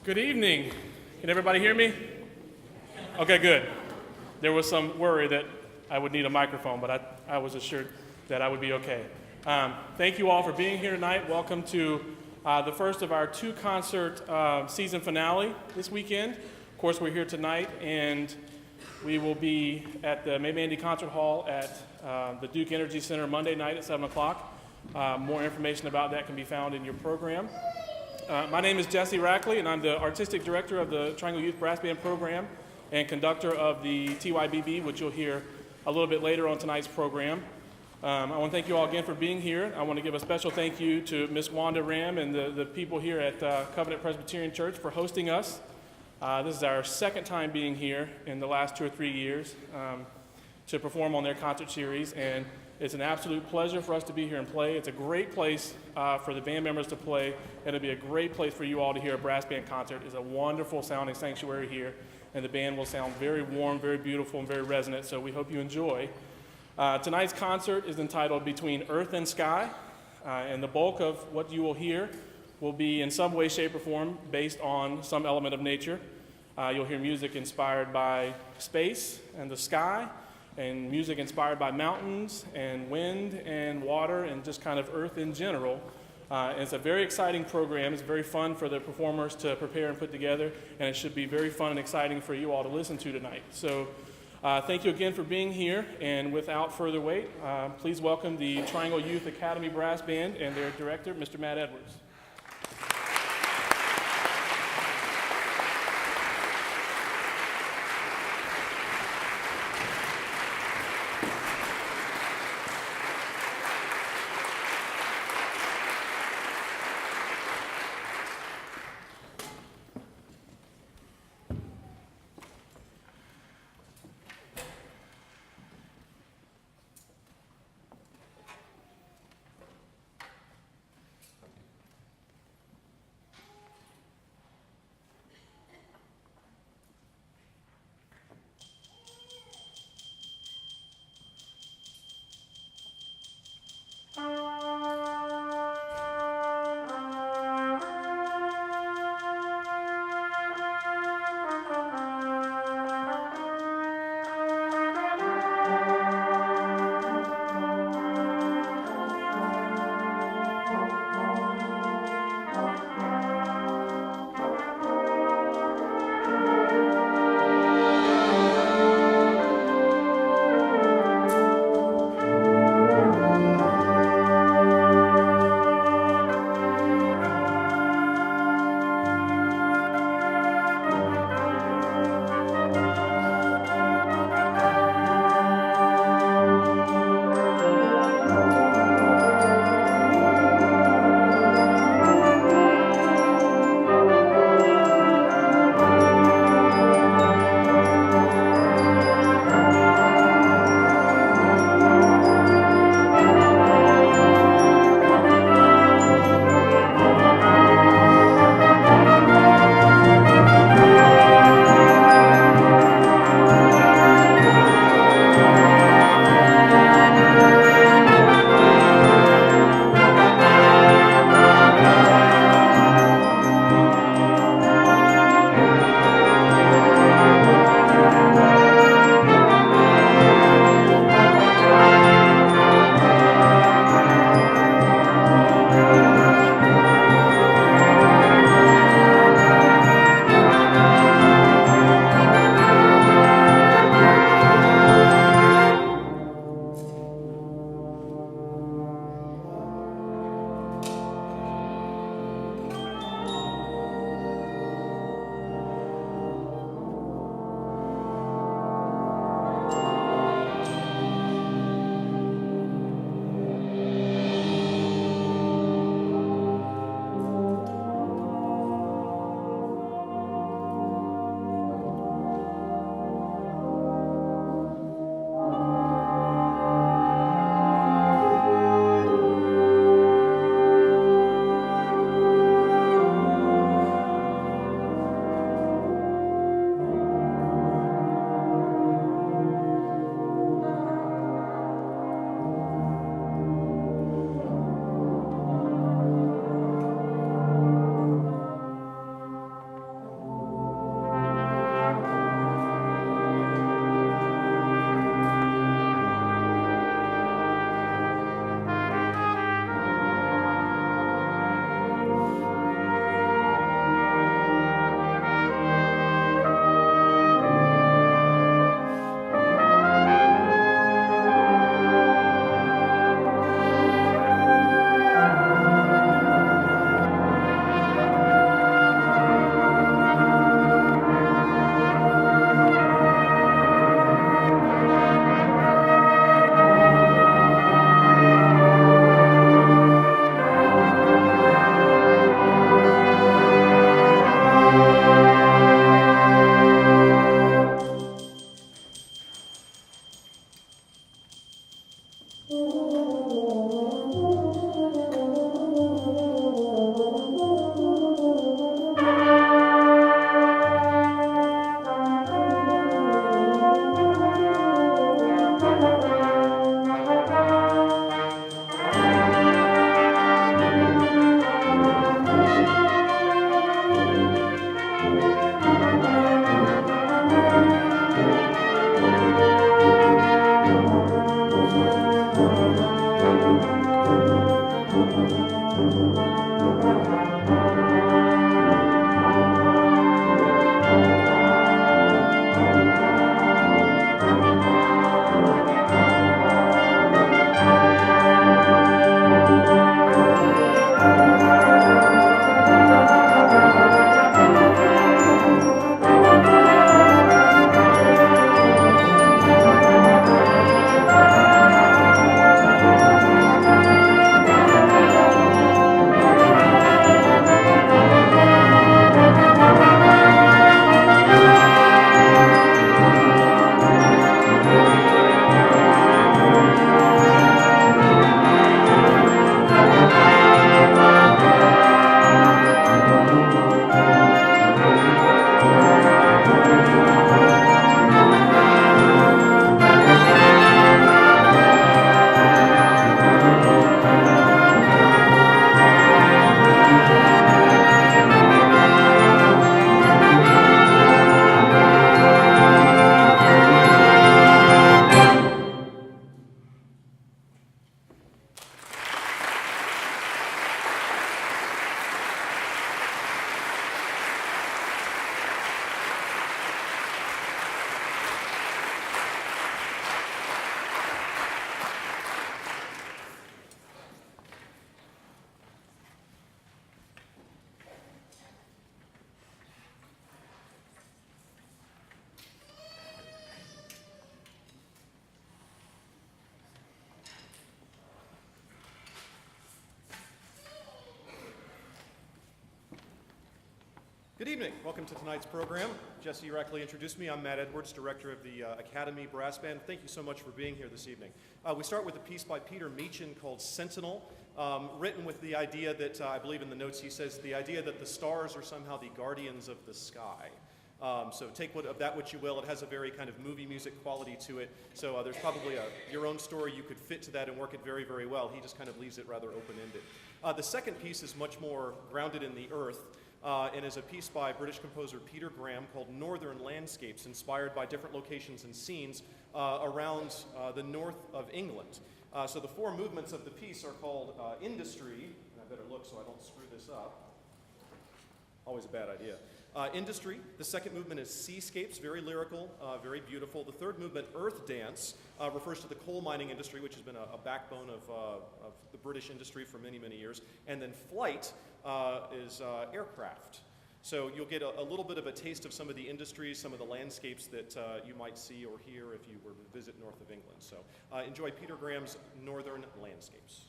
Good evening. Can everybody hear me? Okay, good. There was some worry that I would need a microphone, but I was assured that I would be okay. Thank you all for being here tonight. Welcome to the first of our two-concert season finale this weekend. Of course, we're here tonight, and we will be at the May Mandy Concert Hall at the Duke Energy Center Monday night at 7 o'clock. More information about that can be found in your program. My name is Jesse Rackley, and I'm the Artistic Director of the Triangle Youth Brass Band Program and conductor of the TYBB, which you'll hear a little bit later on tonight's program. I want to thank you all again for being here. I want to give a special thank you to Miss Wanda Ram and the people here at Covenant Presbyterian Church for hosting us. This is our second time being here in the last 2 or 3 years to perform on their concert series, and it's an absolute pleasure for us to be here and play. It's a great place for the band members to play, and it'll be a great place for you all to hear a brass band concert. It's a wonderful sounding sanctuary here, and the band will sound very warm, very beautiful, and very resonant, so we hope you enjoy. Tonight's concert is entitled Between Earth and Sky, and the bulk of what you will hear will be in some way, shape, or form based on some element of nature. You'll hear music inspired by space and the sky, and music inspired by mountains and wind and water and just kind of earth in general. And it's a very exciting program. It's very fun for the performers to prepare and put together, and it should be very fun and exciting for you all to listen to tonight. So thank you again for being here, and without further wait, please welcome the Triangle Youth Academy Brass Band and their director, Mr. Matt Edwards. Good evening. Welcome to tonight's program. Jesse Reckley introduced me. I'm Matt Edwards, director of the Academy Brass Band. Thank you so much for being here this evening. We start with a piece by Peter Meechan called Sentinel, written with the idea that, I believe in the notes he says, the idea that the stars are somehow the guardians of the sky. So take of that what you will. It has a very kind of movie music quality to it. So there's probably your own story you could fit to that and work it very, very well. He just kind of leaves it rather open-ended. The second piece is much more grounded in the earth. And is a piece by British composer Peter Graham called Northern Landscapes, inspired by different locations and scenes around the north of England. So the four movements of the piece are called Industry, and I better look so I don't screw this up. Always a bad idea. Industry. The second movement is Seascapes, very lyrical, very beautiful. The third movement, Earth Dance, refers to the coal mining industry, which has been a backbone of the British industry for many, many years. And then Flight is aircraft. So you'll get a little bit of a taste of some of the industries, some of the landscapes that you might see or hear if you were to visit north of England. So enjoy Peter Graham's Northern Landscapes.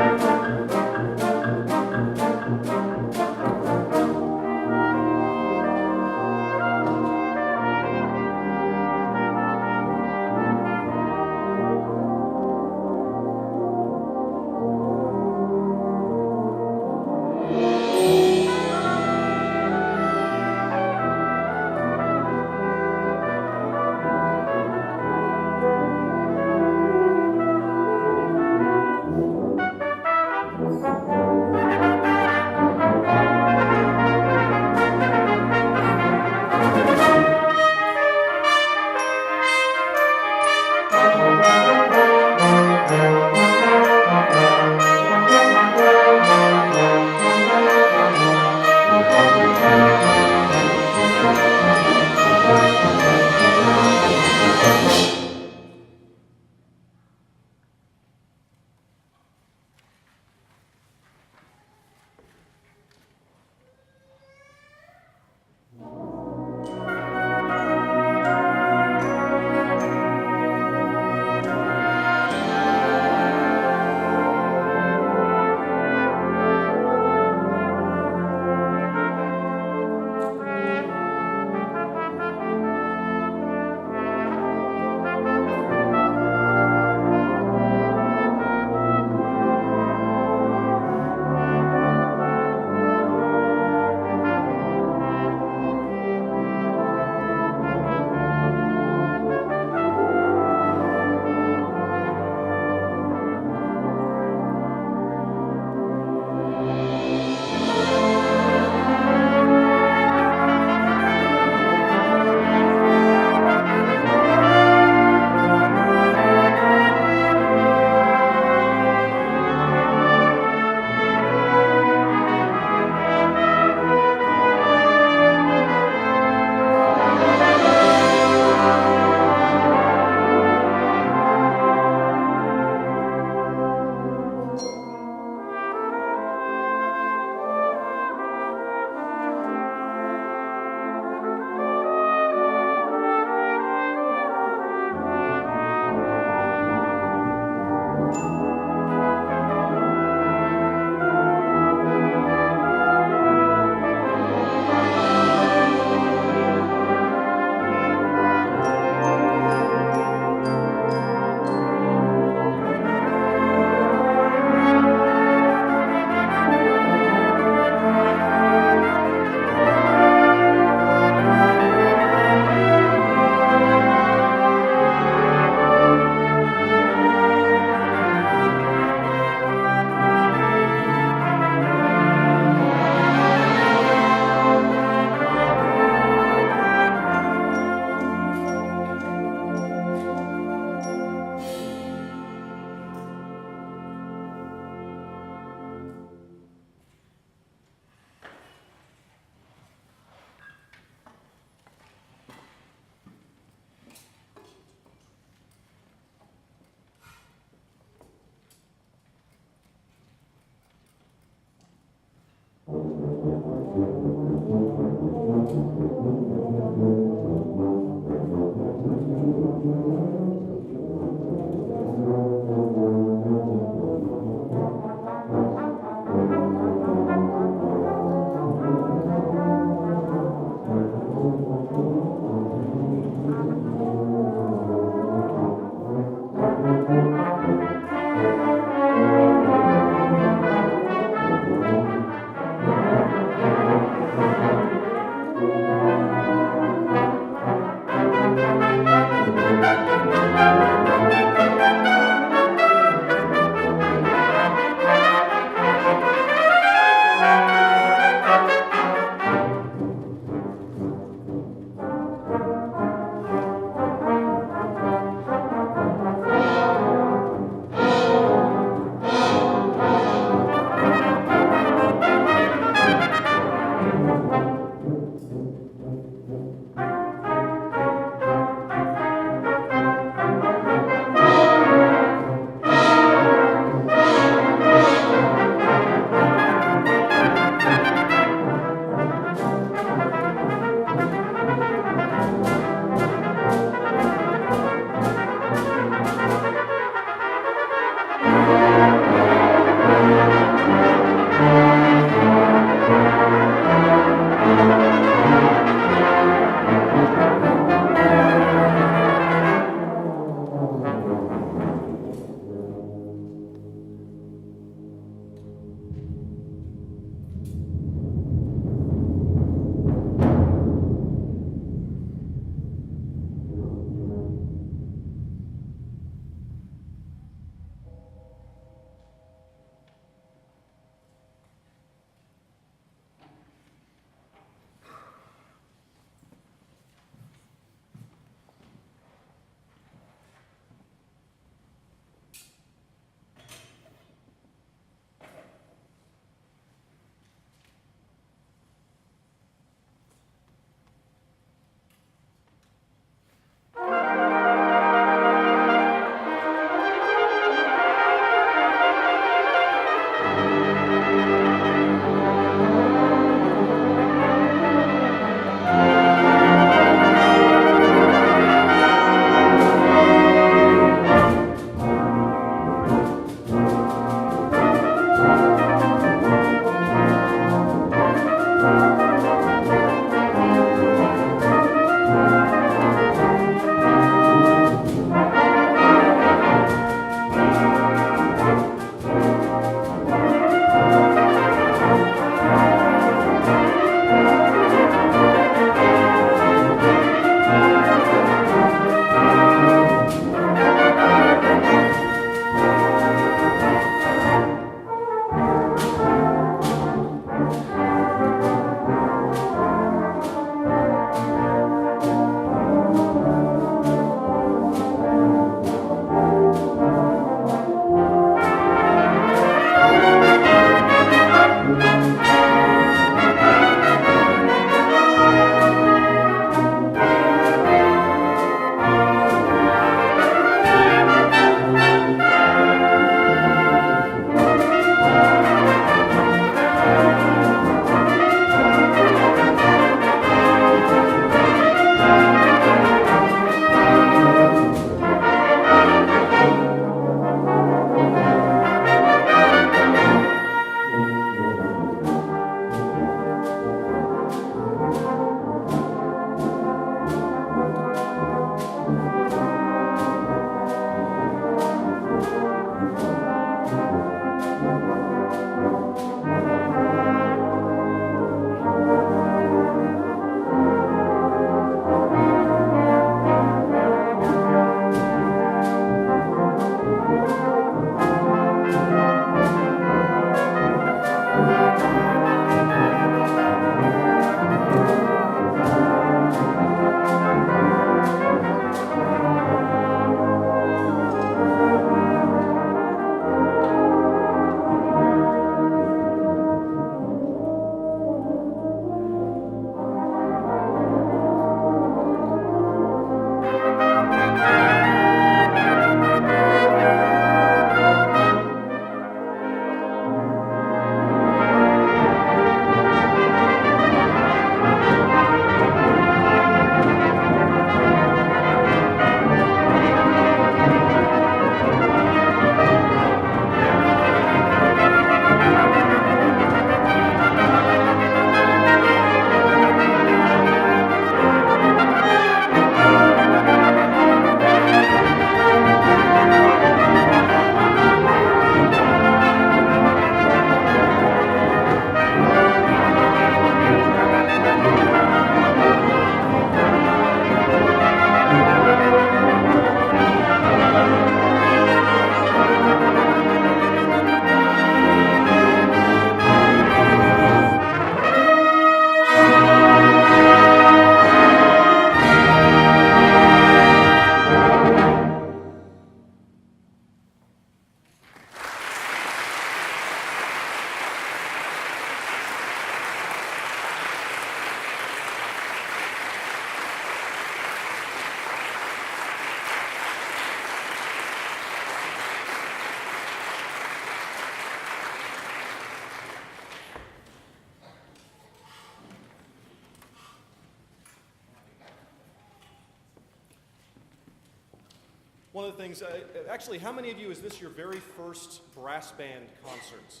One of the things, actually, how many of you, is this your very first brass band concerts?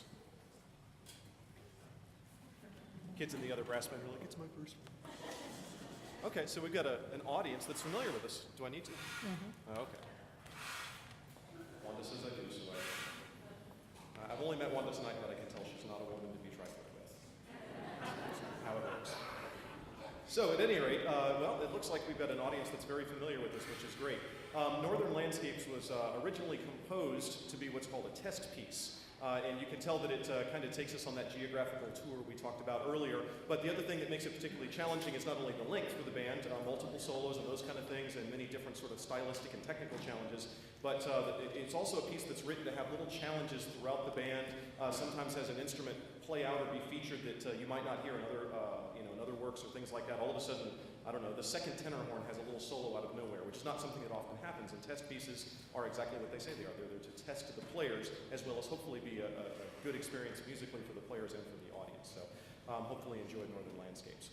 Kids in the other brass band are like, it's my first one. Okay, so we've got an audience that's familiar with this. Do I need to? Okay. Wanda says I do, so I've only met Wanda tonight, but I can tell she's not a woman to be trifled with. That's how it works. So at any rate, well, it looks like we've got an audience that's very familiar with this, which is great. Northern Landscapes was originally composed to be what's called a test piece. And you can tell that it kind of takes us on that geographical tour we talked about earlier. But the other thing that makes it particularly challenging is not only the length for the band, multiple solos and those kind of things, and many different sort of stylistic and technical challenges, but it's also a piece that's written to have little challenges throughout the band. Sometimes has an instrument play out or be featured that you might not hear in other works or things like that. All of a sudden, I don't know, the second tenor horn has a little solo out of nowhere, which is not something that often happens, and test pieces are exactly what they say they are. They're there to test the players, as well as hopefully be a good experience musically for the players and for the audience. So hopefully enjoy Northern Landscapes.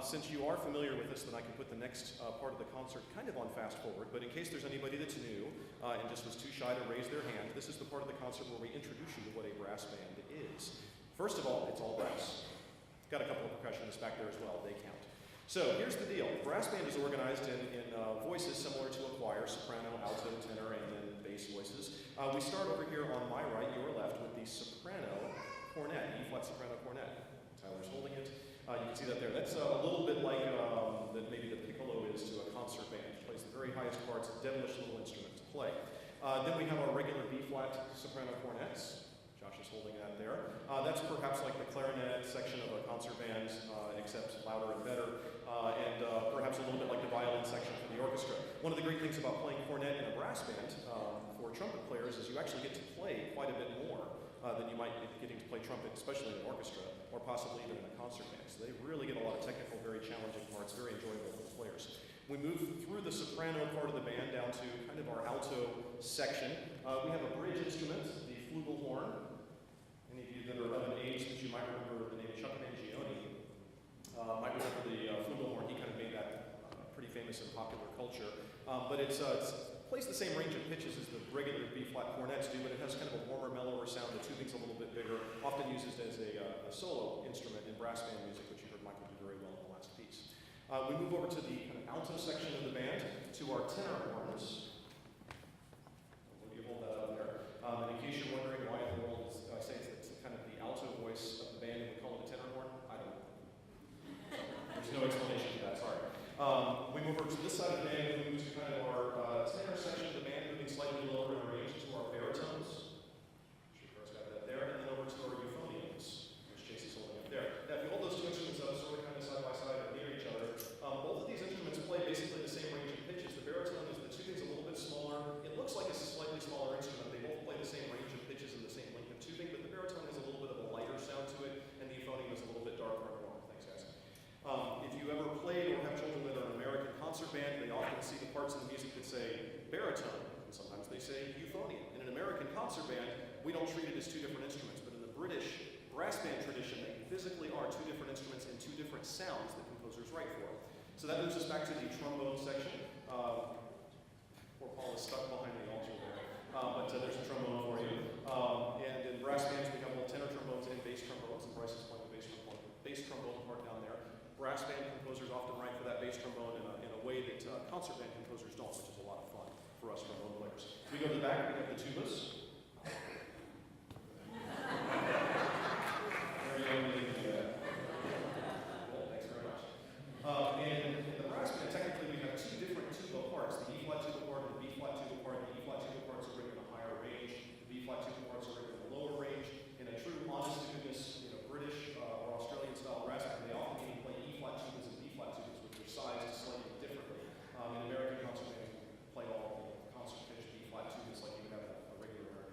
Since you are familiar with this, then I can put the next part of the concert kind of on fast forward, but in case there's anybody that's new and just was too shy to raise their hand, this is the part of the concert where we introduce you to what a brass band is. First of all, it's all brass. Got a couple of percussionists back there as well, they count. So here's the deal. The brass band is organized in voices similar to a choir, soprano, alto, tenor, and then bass voices. We start over here on my right, your left, with the soprano cornet, E-flat soprano cornet. Tyler's holding it. You can see that there. That's a little bit like that maybe the piccolo is to a concert band. It plays the very highest parts, a devilish little instrument to play. Then we have our regular B-flat soprano cornets. Josh is holding that there. That's perhaps like the clarinet section of a concert band, except louder and better, and perhaps a little bit like the violin section for the orchestra. One of the great things about playing cornet in a brass band for trumpet players is you actually get to play quite a bit more than you might be getting to play trumpet, especially in an orchestra, or possibly even in a concert band. So they really get a lot of technical, very challenging parts, very enjoyable for the players. We move through the soprano part of the band down to kind of our alto section. We have a bridge instrument, the flugelhorn. Any of you that are of an age that you might remember the name Chuck Mangione might remember the flugelhorn. He kind of made that pretty famous in popular culture. But it plays the same range of pitches as the regular B-flat cornets do, but it has kind of a warmer, mellower sound. The tubing's a little bit bigger, often used as a solo instrument in brass band music, which you heard Michael do very well in the last piece. We move over to the kind of alto section of the band, to our tenor horns. Will you hold that up there? And in case you're wondering why in the world I say it's kind of the alto voice of the band and we call it a tenor horn, I don't know. There's no explanation for that, sorry. We move over to this side of the band, we move to kind of our tenor section of the band, moving slightly lower in range to our baritones. Sure, got that there. And then over to our euphoniums, which Chase is holding up there. Now, if you hold those two instruments up sort of kind of side by side or near each other, both of these instruments play basically the same range of pitches. The baritone is the tubing's a little bit smaller. It looks like it's a slightly smaller instrument. They both play the same range of pitches and the same length of tubing, but the baritone has a little bit of a lighter sound to it, and the euphonium is a little bit darker and warmer. Thanks, guys. If you ever played or have children that are an American concert band, they often see the parts in the music that say baritone, and sometimes they say euphonium. In an American concert band, we don't treat it as two different instruments, but in the British brass band tradition, they physically are two different instruments and two different sounds that composers write for. So that moves us back to the trombone section. Poor Paul is stuck behind the altar there, but there's a trombone for you. And in brass bands, we have both tenor trombones and bass trombones, and Bryce is playing the bass trombone part down there. Brass band composers often write for that bass trombone in a way that concert band composers don't, which is a lot of fun for us trombone players. We go to the back, we have the tubas. There you go. Well, thanks very much. And in the brass band, technically we have two different tuba parts, the E-flat tuba part and the B-flat tuba part. The E-flat tuba parts are written in a higher range, the B-flat tuba parts are written in a lower range. In a true honest to goodness, British or Australian style brass band, they often even play E-flat tubas and B-flat tubas, which are sized slightly differently. In American concert bands, we play all concert pitch B-flat tubas like you would have a regular American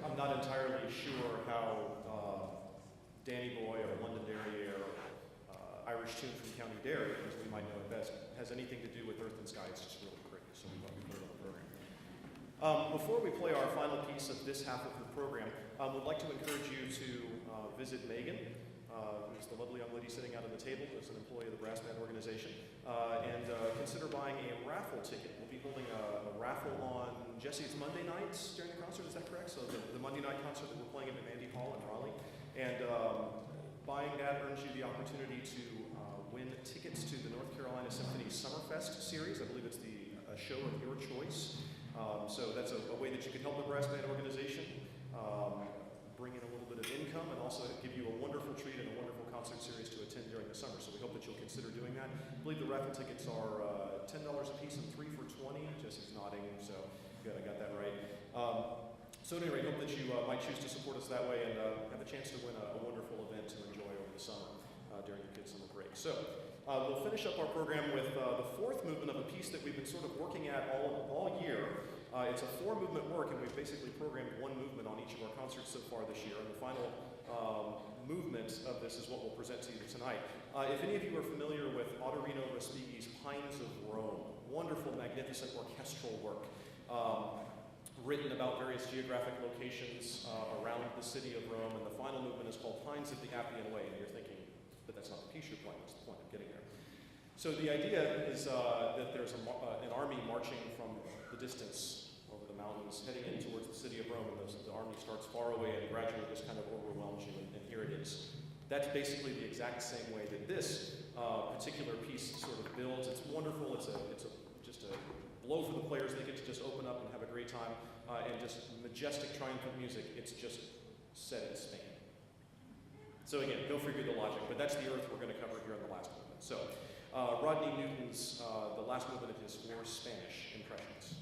I'm not entirely sure how Danny Boy or Londonderry or Irish Tune from County Derry, as we might know it best, has anything to do with Earth and Sky. It's just really pretty, so we thought we'd put it on the program. Before we play our final piece of this half of the program, we'd like to encourage you to visit Megan, who's the lovely young lady sitting out on the table, who's an employee of the brass band organization, and consider buying a raffle ticket. We'll be holding a raffle on, Jesse, it's Monday nights during the concert, is that correct? So the Monday night concert that we're playing at the Mandy Hall in Raleigh. And buying that earns you the opportunity to win tickets to the North Carolina Symphony Summerfest series. I believe it's a show of your choice. So that's a way that you can help the brass band organization, bring in a little bit of income, and also give you a wonderful treat and a wonderful concert series to attend during the summer. So we hope that you'll consider doing that. I believe the raffle tickets are $10 a piece and 3 for $20. Jesse's nodding, so good, I got that right. So at any rate, hope that you might choose to support us that way and have a chance to win a wonderful event to enjoy over the summer during your kids' summer break. So we'll finish up our program with the fourth movement of a piece that we've been sort of working at all year. It's a 4-movement work, and we've basically programmed 1 movement on each of our concerts so far this year. And the final movement of this is what we'll present to you tonight. If any of you are familiar with Ottorino Respighi's Pines of Rome, wonderful, magnificent orchestral work. Written about various geographic locations around the city of Rome, and the final movement is called Pines of the Appian Way, and you're thinking, but that's not the piece you're playing, that's the point of getting there. So the idea is that there's an army marching from the distance over the mountains, heading in towards the city of Rome, and the army starts far away and gradually just kind of overwhelms you, and here it is. That's basically the exact same way that this particular piece sort of builds. It's wonderful, it's just a blow for the players. They get to just open up and have a great time, and just majestic, triumphant music. It's just set in Spain. So again, go figure the logic, but that's the earth we're going to cover here in the last movement. So Rodney Newton's, the last movement of his 4 Spanish impressions.